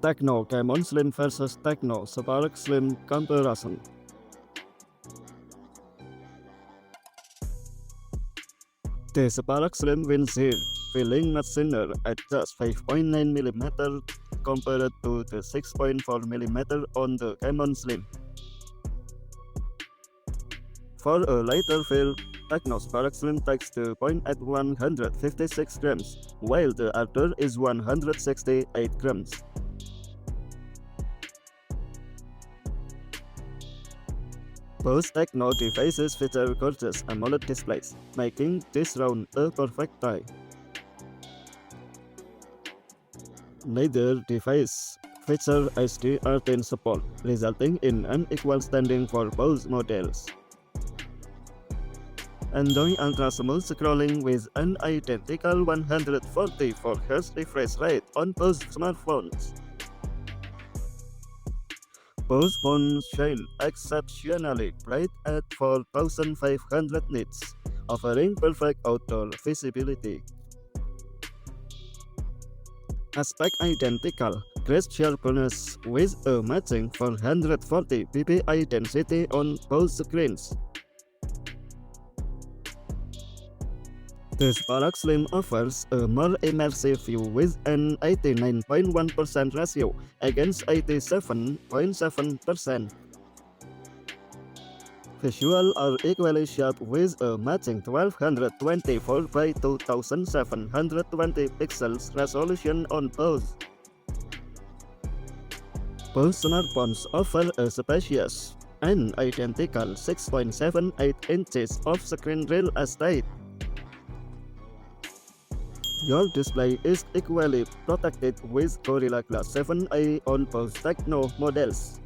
Tecno Camon Slim vs Tecno Spark Slim Comparison. The Spark Slim wins here, feeling much thinner at just 5.9mm compared to the 6.4mm on the Camon Slim. For a lighter feel, Tecno Spark Slim takes the point at 156 grams, while the other is 168 grams. Both Tecno devices feature gorgeous AMOLED displays, making this round a perfect tie. Neither device feature HDR10 support, resulting in unequal standing for both models. Enjoy ultra-smooth scrolling with an identical 144Hz refresh rate on both smartphones. Both phones shine exceptionally bright at 4500 nits, offering perfect outdoor visibility. Aspect identical, great sharpness with a matching 440 ppi density on both screens. The Spark Slim offers a more immersive view with an 89.1% ratio against 87.7%. Visuals are equally sharp with a matching 1224 by 2720 pixels resolution on both. Both smartphones offer a spacious and identical 6.78 inches of screen real estate. Your display is equally protected with Gorilla Glass 7a on both Tecno models.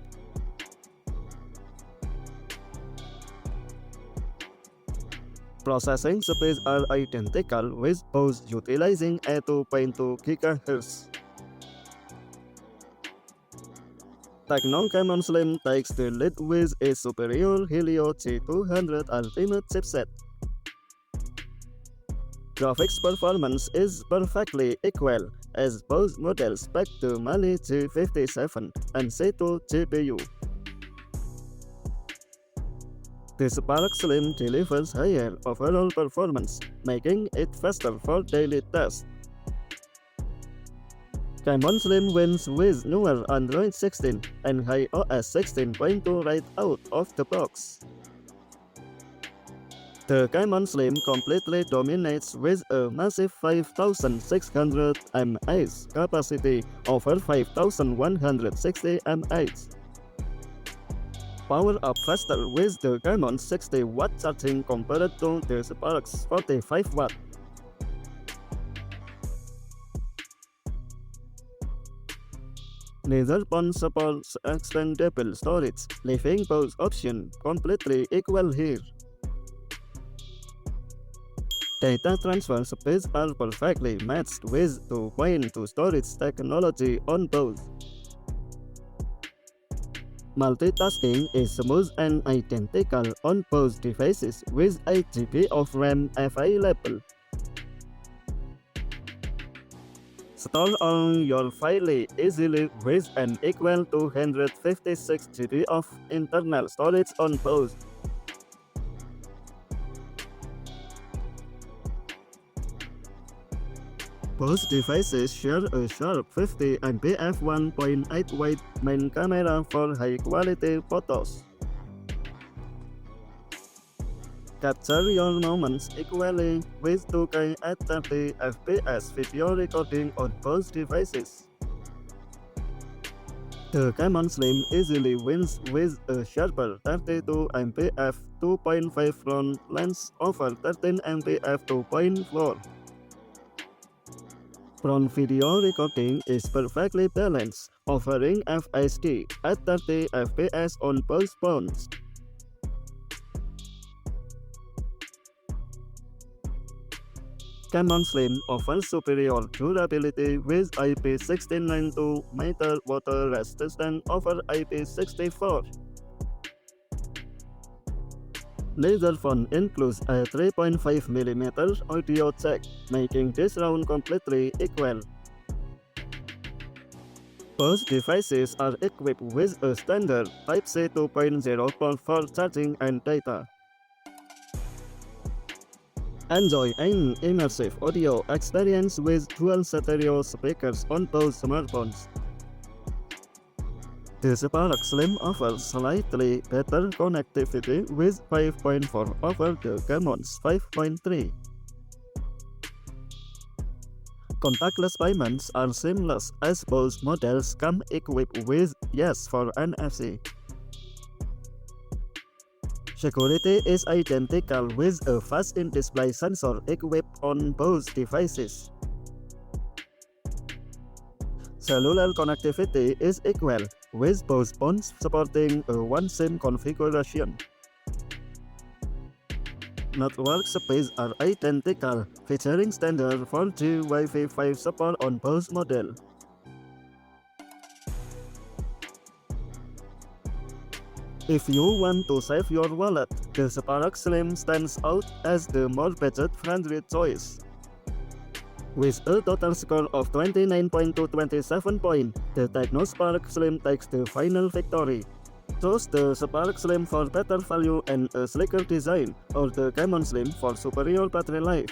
Processing speeds are identical with both utilizing a 2.2 GHz. Tecno Camon Slim takes the lead with a superior Helio G200 Ultimate chipset. Graphics performance is perfectly equal, as both models pack the Mali G57 and C2 GPU. The Spark Slim delivers higher overall performance, making it faster for daily tasks. Camon Slim wins with newer Android 16 and iOS 16.2 right out of the box. The Camon Slim completely dominates with a massive 5600 mAh capacity over 5160 mAh. Power up faster with the Camon 60W charging compared to the Spark's 45W. Neither phone supports expandable storage, leaving both options completely equal here. Data transfer speeds are perfectly matched with 2.2 storage technology on both. Multitasking is smooth and identical on both devices with 8 GB of RAM available. Store all your files easily with an equal 256 GB of internal storage on both. Both devices share a sharp 50MP f1.8 wide main camera for high-quality photos. Capture your moments equally with 2K at 30fps video recording on both devices. The Camon Slim easily wins with a sharper 32MP f2.5 front lens over 13MP f2.4. Front video recording is perfectly balanced, offering FHD at 30fps on both phones. Camon Slim offers superior durability with IP69 meter water resistant over IP64. Neither phone includes a 3.5mm audio jack, making this round completely equal. Both devices are equipped with a standard Type-C 2.0 port for charging and data. Enjoy an immersive audio experience with dual stereo speakers on both smartphones. The Spark Slim offers slightly better connectivity with 5.4 over the Camon's 5.3. Contactless payments are seamless as both models come equipped with Yes for NFC. Security is identical with a fast in-display sensor equipped on both devices. Cellular connectivity is equal, with both phones supporting a one-SIM configuration. Network speeds are identical, featuring standard 4G Wi-Fi 5 support on both models. If you want to save your wallet, the Spark Slim stands out as the more budget-friendly choice. With a total score of 29 to 27 points, the Tecno Spark Slim takes the final victory. Choose the Spark Slim for better value and a sleeker design, or the Camon Slim for superior battery life.